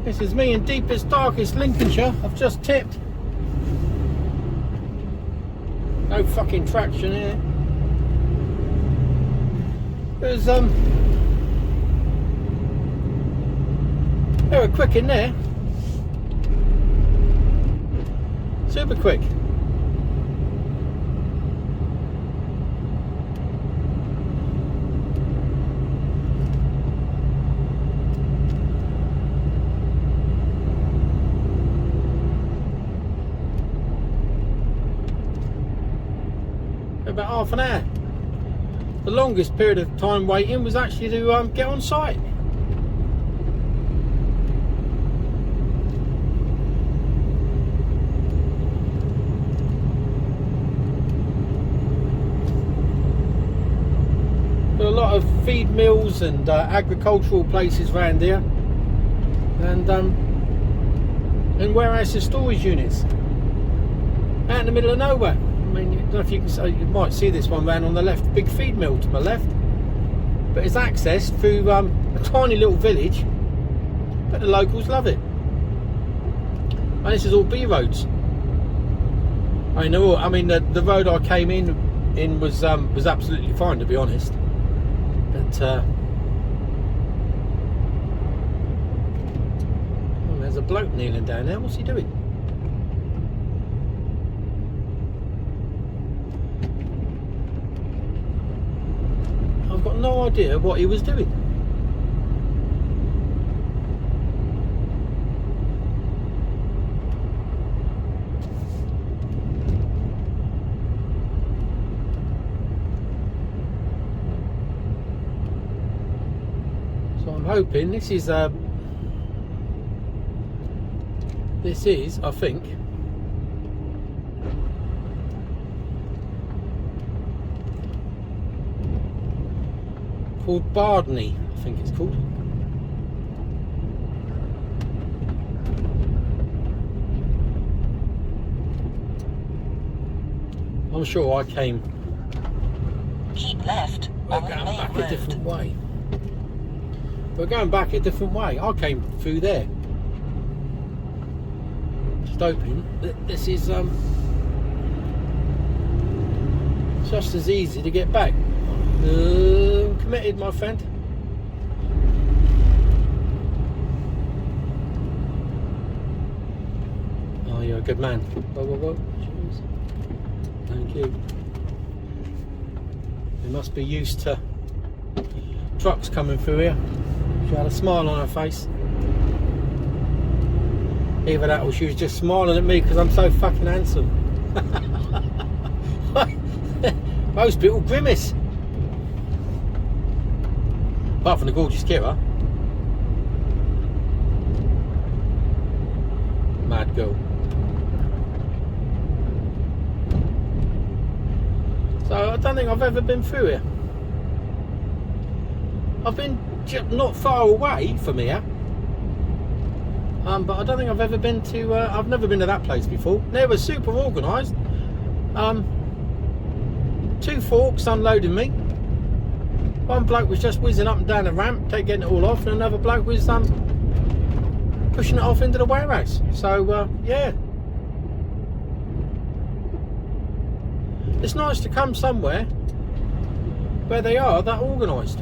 This is me in deepest, darkest Lincolnshire. I've just tipped. No fucking traction here. There's they were quick in there. Super quick. About half an hour. The longest period of time waiting was actually to get on site. There are a lot of feed mills and agricultural places around here, and warehouses, storage units out in the middle of nowhere. I mean, I don't know if you can say, you might see this one round on the left, big feed mill to my left, but it's accessed through a tiny little village, but the locals love it. And this is all B roads. I know. I mean, the road I came in was absolutely fine, to be honest. But oh, there's a bloke kneeling down there. What's he doing? I've got no idea what he was doing. So I'm hoping this is I think, called Bardney, I think it's called. I'm sure I came. Keep left. We're going back a different way. We're going back a different way. I came through there. Just hoping that this is just as easy to get back. Committed, my friend. Oh, you're a good man. Whoa. Cheers. Thank you. You must be used to trucks coming through here. She had a smile on her face. Either that or she was just smiling at me because I'm so fucking handsome. Most people grimace. Apart from the gorgeous Kira. Mad girl. So I don't think I've ever been through here. I've been not far away from here. But I don't think I've ever been to, I've never been to that place before. They were super organised. 2 forks unloading me. One bloke was just whizzing up and down the ramp, getting it all off, and another bloke was pushing it off into the warehouse. So yeah, it's nice to come somewhere where they are that organised.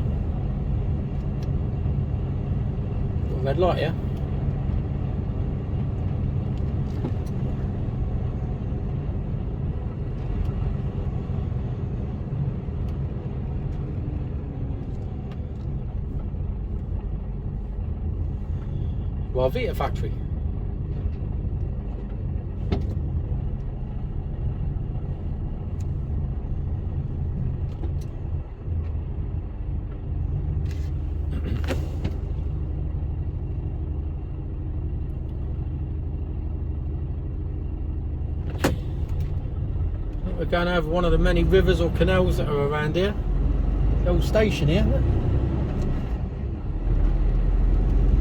Red light here. Well, Vita factory. We're going over one of the many rivers or canals that are around here. The old station here.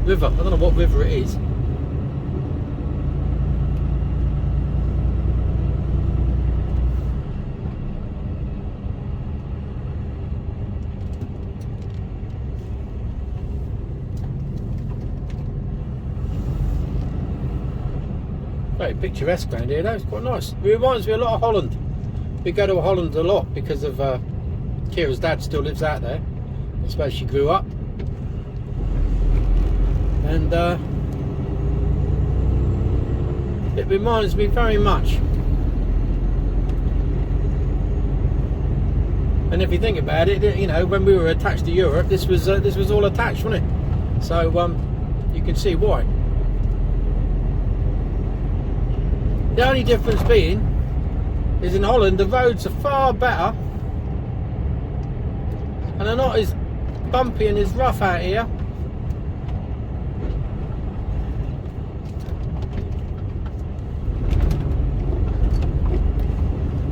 River. I don't know what river it is. bit picturesque around here though, it's quite nice. It reminds me a lot of Holland. We go to Holland a lot because of Kira's dad still lives out there. That's where she grew up. And it reminds me very much. And if you think about it, you know, when we were attached to Europe, this was all attached, wasn't it? So you can see why. The only difference being is in Holland the roads are far better and they're not as bumpy and as rough out here.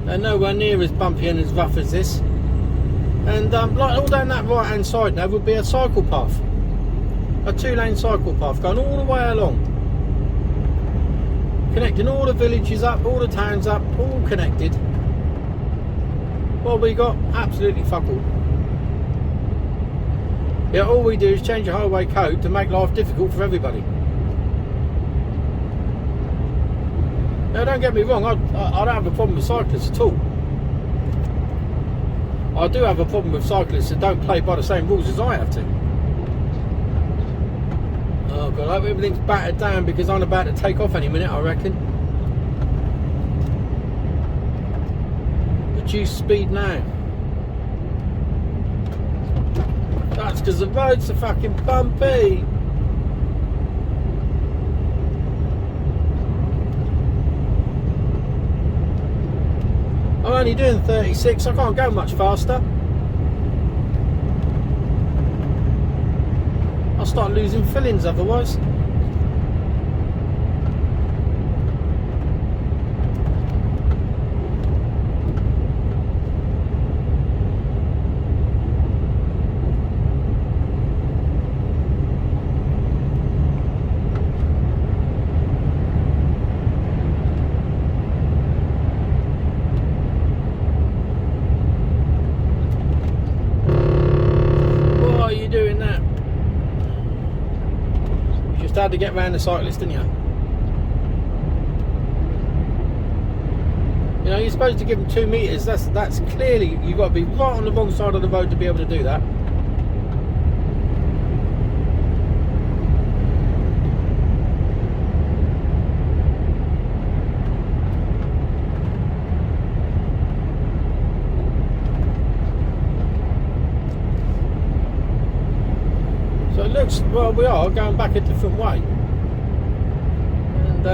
They're nowhere near as bumpy and as rough as this. And like all down that right hand side now would be a cycle path, a 2-lane cycle path going all the way along, connecting all the villages up, all the towns up, all connected. Well, we got absolutely fuck all. Yeah, all we do is change the highway code to make life difficult for everybody. Now, don't get me wrong, I don't have a problem with cyclists at all. I do have a problem with cyclists that don't play by the same rules as I have to. Oh God, I hope everything's battered down because I'm about to take off any minute, I reckon. Reduce speed now. That's because the roads are fucking bumpy. I'm only doing 36, I can't go much faster. I'll start losing fillings otherwise. Had to get around the cyclist, didn't you? You know, you're supposed to give them 2 metres. That's clearly, you've got to be right on the wrong side of the road to be able to do that. Well, we are going back a different way, and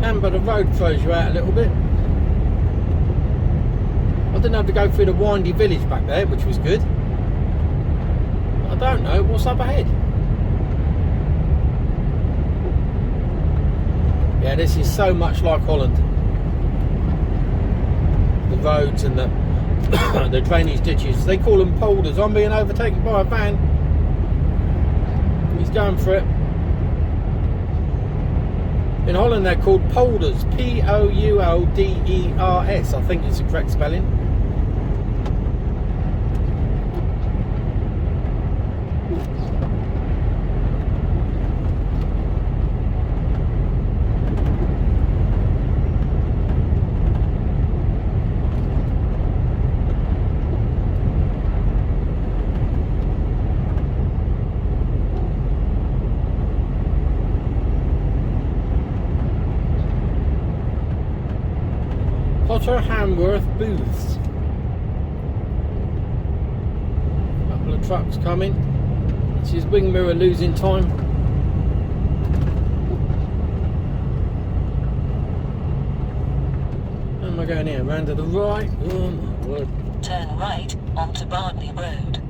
Amber, the road throws you out a little bit. I didn't have to go through the windy village back there, which was good. I don't know what's up ahead. Yeah, this is so much like Holland. The roads and the the drainage ditches, they call them polders. I'm being overtaken by a van. He's going for it. In Holland they're called polders, P-O-U-L-D-E-R-S, I think is the correct spelling. Hamworth booths. Couple of trucks coming. This is wing mirror losing time. Where am I going here? Round to the right. Oh my word. Turn right onto Barnley Road.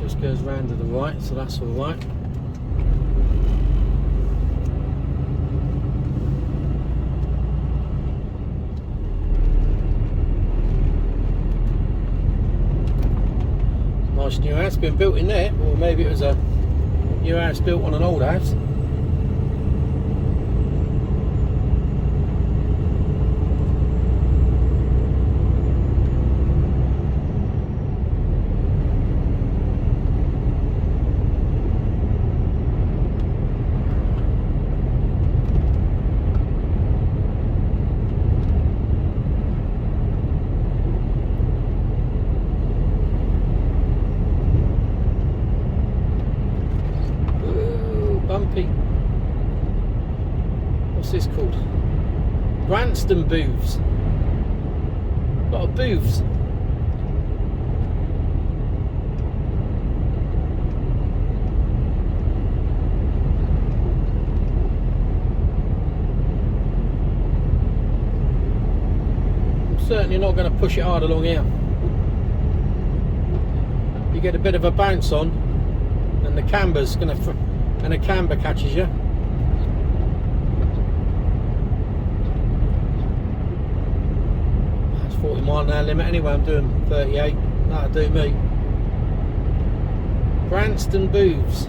Just goes round to the right, so that's all right. Nice new house been built in there, or maybe it was a new house built on an old house. called? Branston booths. A lot of booths. I'm certainly not going to push it hard along here. You get a bit of a bounce on, and the camber's going to, and a camber catches you. That's 40 mile an hour limit anyway. I'm doing 38. That'll do me. Branston Booths.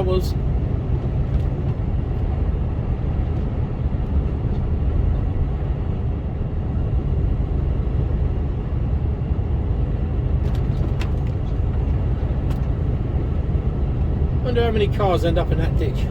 Was wonder how many cars end up in that ditch.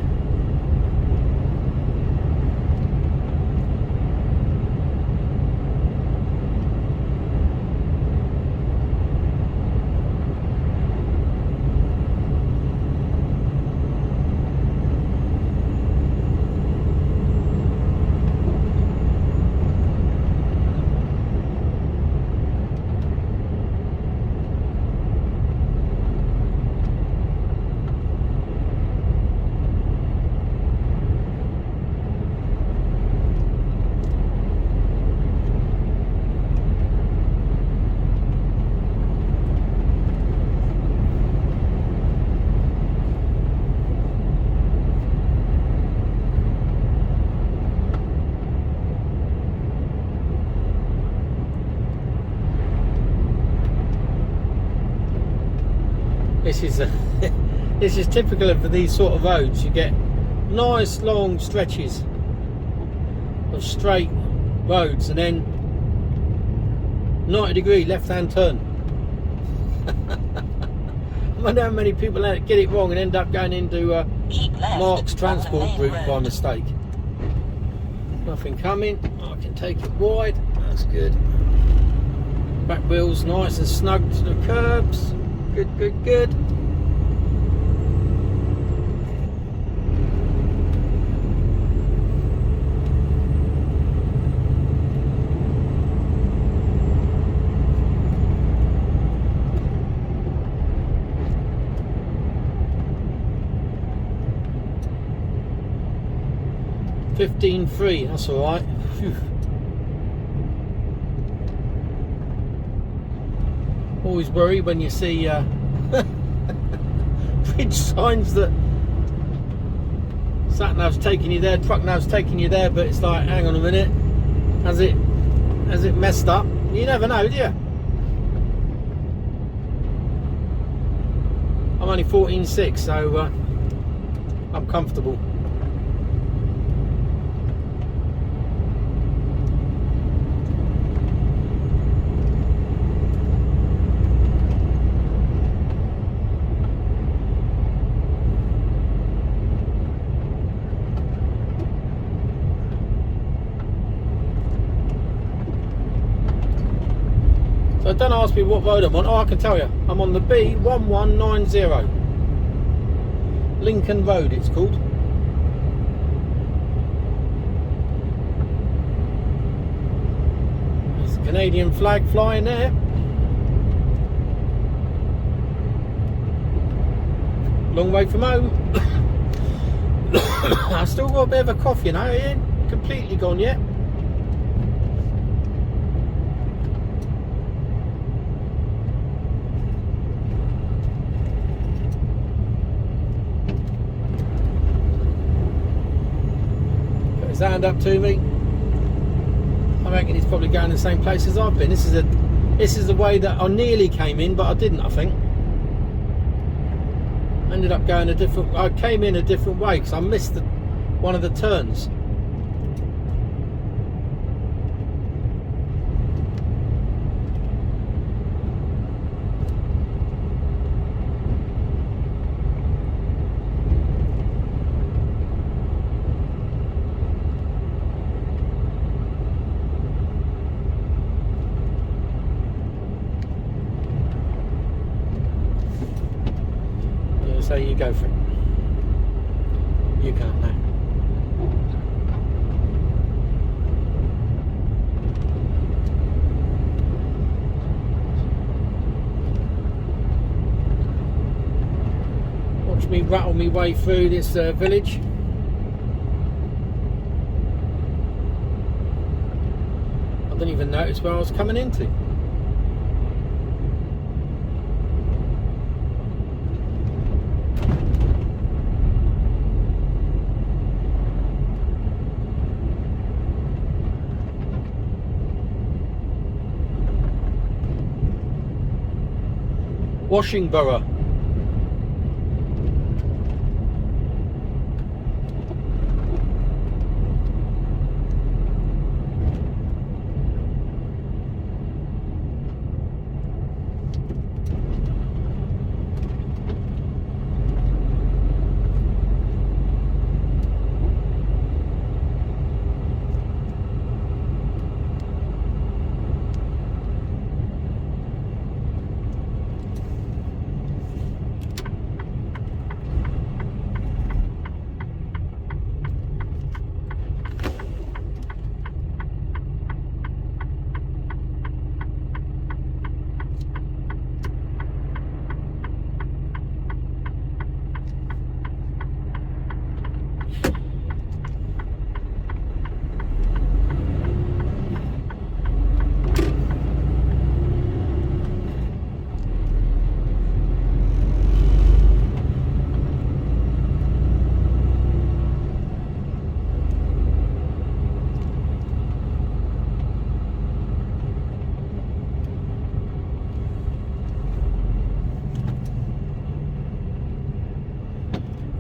This is typical of these sort of roads. You get nice long stretches of straight roads and then 90-degree left-hand turn. I wonder how many people get it wrong and end up going into Mark's transport route by mistake. Nothing coming. I can take it wide. That's good. Back wheels nice and snug to the curbs. Good, good, good. $15.3, that's all right. Phew. Always worry when you see bridge signs that sat nav's taking you there, truck nav's taking you there, but it's like, hang on a minute, has it messed up? You never know, do you? I'm only 14.6, so I'm comfortable. So don't ask me what road I'm on. Oh, I can tell you. I'm on the B1190. Lincoln Road, it's called. There's the Canadian flag flying there. Long way from home. I've still got a bit of a cough, you know. It ain't completely gone yet. Hand up to me. I reckon he's probably going the same place as I've been. This is the way that I nearly came in, but I didn't, I think. Ended up going a different. I came in a different way because I missed one of the turns. So you go for it. You can't now. Watch me rattle my way through this village. I didn't even notice where I was coming into. Washingborough.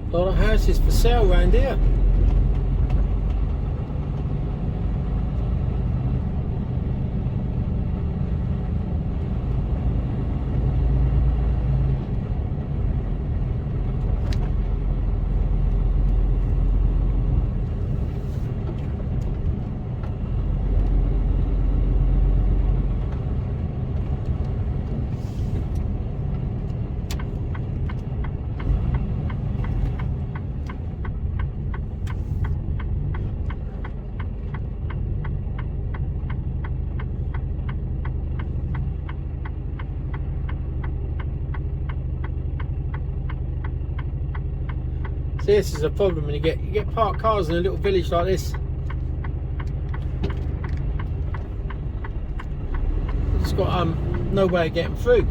A lot of houses for sale around here. See, this is a problem when you get parked cars in a little village like this. It's got no way of getting through.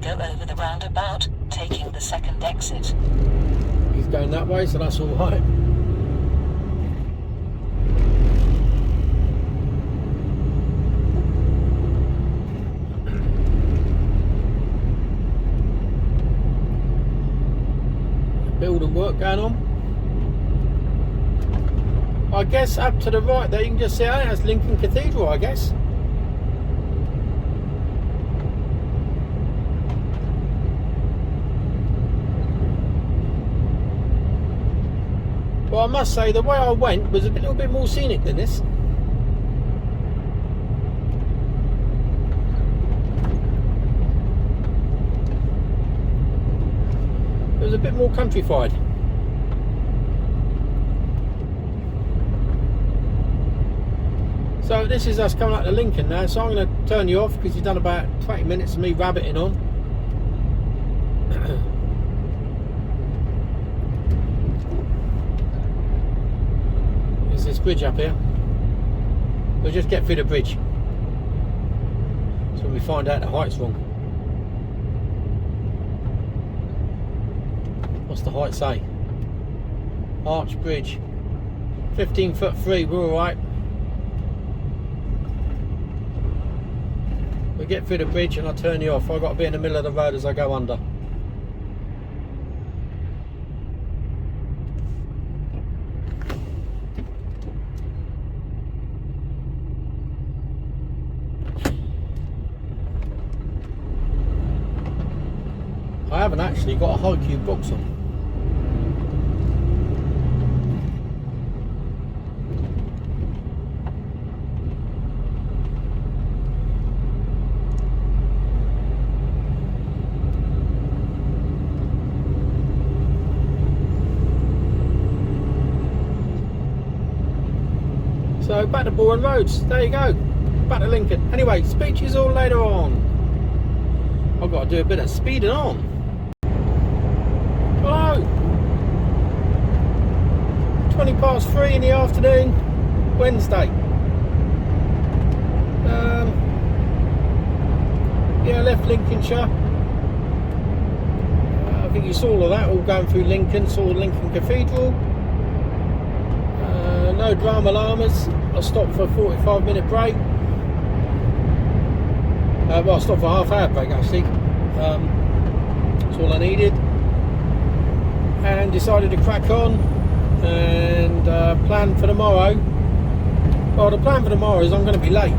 Go over the roundabout, taking the second exit. He's going that way, so that's all right. Building work going on. I guess up to the right there you can just see, oh, that's Lincoln Cathedral, I guess. Well, I must say the way I went was a little bit more scenic than this. It was a bit more countrified. So this is us coming out to Lincoln now, so I'm going to turn you off because you've done about 20 minutes of me rabbiting on. There's this bridge up here. We'll just get through the bridge. So when we find out the height's wrong. What's the height say? Arch Bridge. 15 foot 3, we're alright. We get through the bridge and I turn you off. I've got to be in the middle of the road as I go under. I haven't actually got a high cube box on. So back to Bourne Roads, there you go, back to Lincoln. Anyway, speech is all later on. I've got to do a bit of speeding on. Hello, 3:20 in the afternoon, Wednesday. Yeah, I left Lincolnshire. I think you saw all of that, all going through Lincoln, saw Lincoln Cathedral. No drama llamas. I stopped for a 45-minute break. Well, I stopped for a half-hour break actually. That's all I needed. And decided to crack on and plan for tomorrow. Well, the plan for tomorrow is I'm going to be late.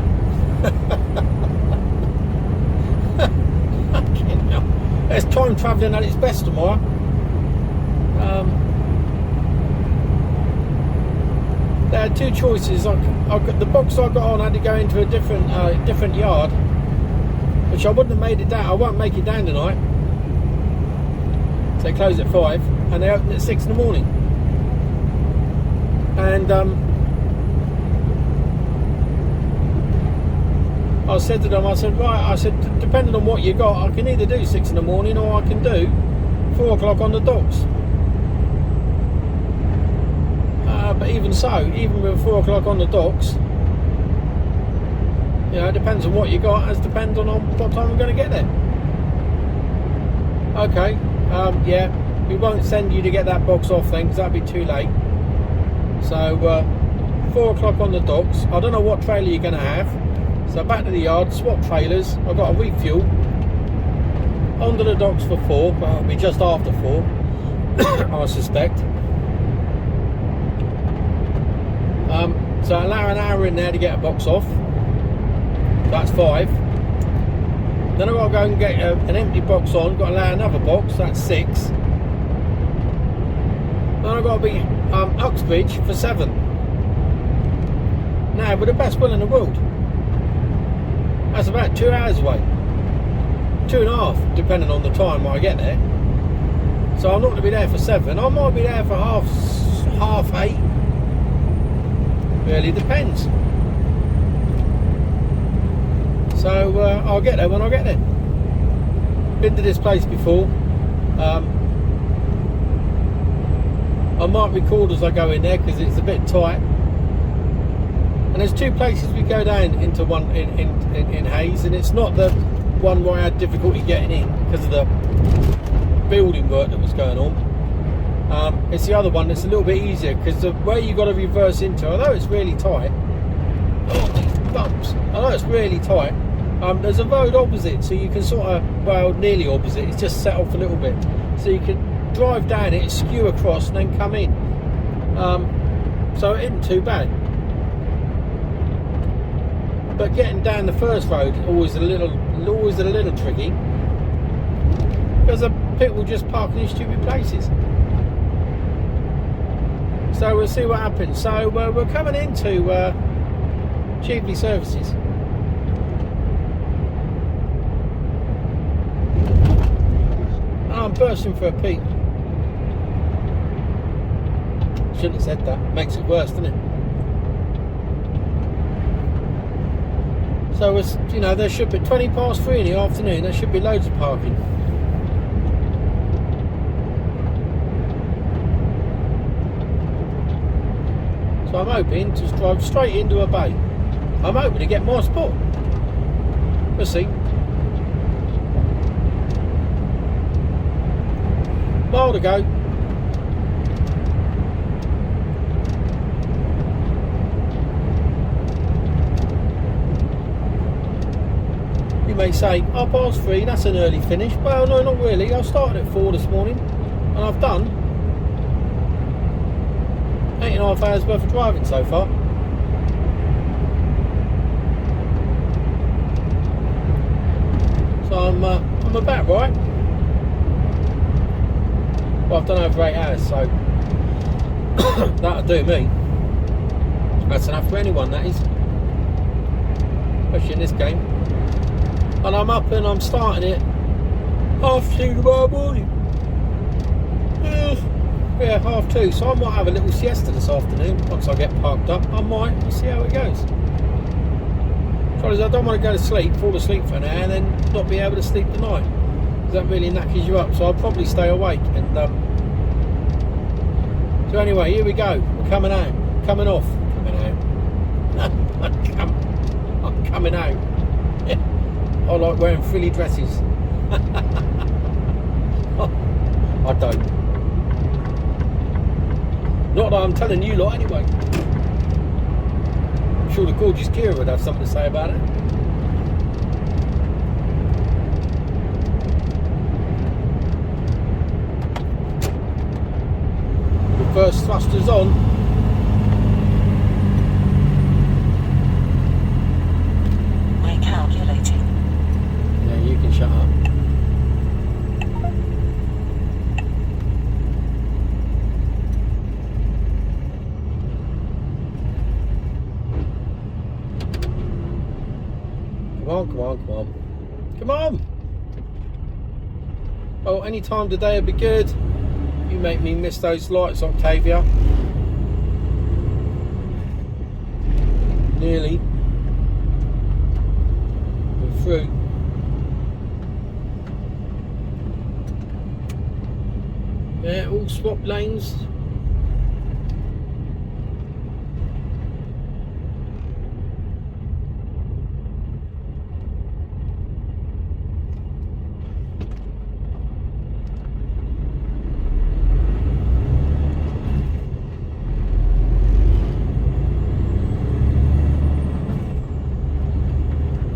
It's time travelling at its best tomorrow. There are two choices. The box I got on had to go into a different yard, which I wouldn't have made it down. I won't make it down tonight. So they close at 5 and they open at 6 in the morning. And I said to them, right, depending on what you got, I can either do 6 in the morning or I can do 4 o'clock on the docks. But even so, even with 4 o'clock on the docks, you know, it depends on what you got, as depends on what time I'm going to get there. Okay, yeah, we won't send you to get that box off then, because that'd be too late. So 4 o'clock on the docks. I don't know what trailer you're going to have. So back to the yard, swap trailers. I've got a refuel onto the docks for 4, but it'll be just after 4, I suspect. So allow an hour in there to get a box off. That's 5. Then I've got to go and get an empty box on. Got to allow another box. That's 6. Then I've got to be Uxbridge for 7. Now, with the best will in the world, that's about 2 hours away. 2.5, depending on the time when I get there. So I'm not going to be there for 7. I might be there for half 8. Really depends. So I'll get there when I get there. Been to this place before. I might record as I go in there because it's a bit tight. And there's 2 places we go down into one in Hayes, and it's not the one where I had difficulty getting in because of the building work that was going on. It's the other one that's a little bit easier because the way you got to reverse into, although it's really tight, oh these bumps, although it's really tight, there's a road opposite, so you can sort of, well, nearly opposite, it's just set off a little bit, so you can drive down it, skew across and then come in. So it isn't too bad. But getting down the first road always a little tricky because the people just park in these stupid places. So we'll see what happens. So we're coming into Cheaply Services. I'm bursting for a pee. Shouldn't have said that. Makes it worse, doesn't it? So it's, you know, there should be 3:20 in the afternoon. There should be loads of parking. So I'm hoping to drive straight into a bay. I'm hoping to get my spot. We'll see. Mile to go. You may say, 3:30, that's an early finish. Well, no, not really. I started at 4 this morning, and I've done 8.5 hours worth of driving so far. So I'm about right. Well, I've done over 8 hours, so that'll do me. That's enough for anyone, that is. Especially in this game. And I'm up and I'm starting it 2:30 tomorrow morning. Yeah, 2:30. So I might have a little siesta this afternoon once I get parked up. I might. We'll see how it goes. Trouble is, I don't want to go to sleep, fall asleep for an hour, and then not be able to sleep tonight. Because that really knackers you up. So I'll probably stay awake. And so anyway, here we go. We're coming out. Coming off. Coming out. I'm coming out. I like wearing frilly dresses. I don't. Not that I'm telling you lot anyway. I'm sure the gorgeous Kira would have something to say about it. The first thruster's on. Recalculating. Yeah, you can shut up. Come on. Come on! Oh, any time today would be good. You make me miss those lights, Octavia. Nearly. We're through. Yeah, all swap lanes.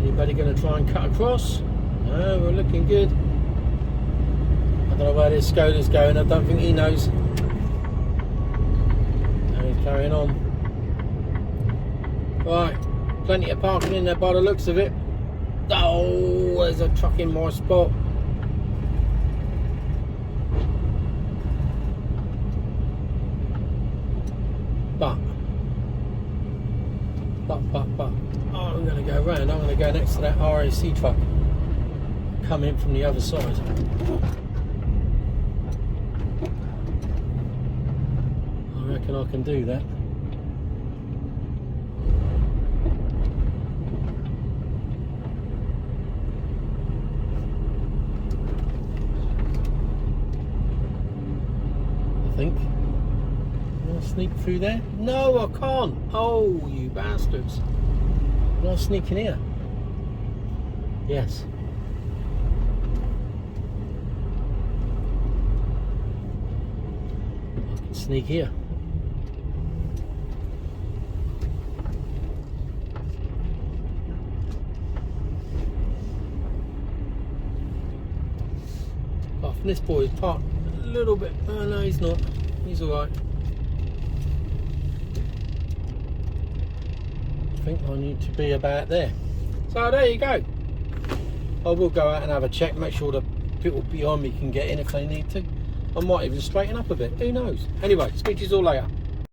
Anybody going to try and cut across? No, we're looking good. I don't know where this Skoda's going. I don't think he knows. And he's carrying on. Right, plenty of parking in there by the looks of it. Oh, there's a truck in my spot. But. Oh, I'm going to go round. I'm going to go next to that RAC truck. Come in from the other side. I reckon I can do that. I think. Can I sneak through there? No, I can't. Oh, you bastards. Can I sneak in here? Yes. I can sneak here. Apart from this boy is parked a little bit. Oh no, he's not. He's alright. I think I need to be about there. So there you go. I will go out and have a check, make sure the people behind me can get in if they need to. I might even straighten up a bit, who knows. Anyway, speak to you all later.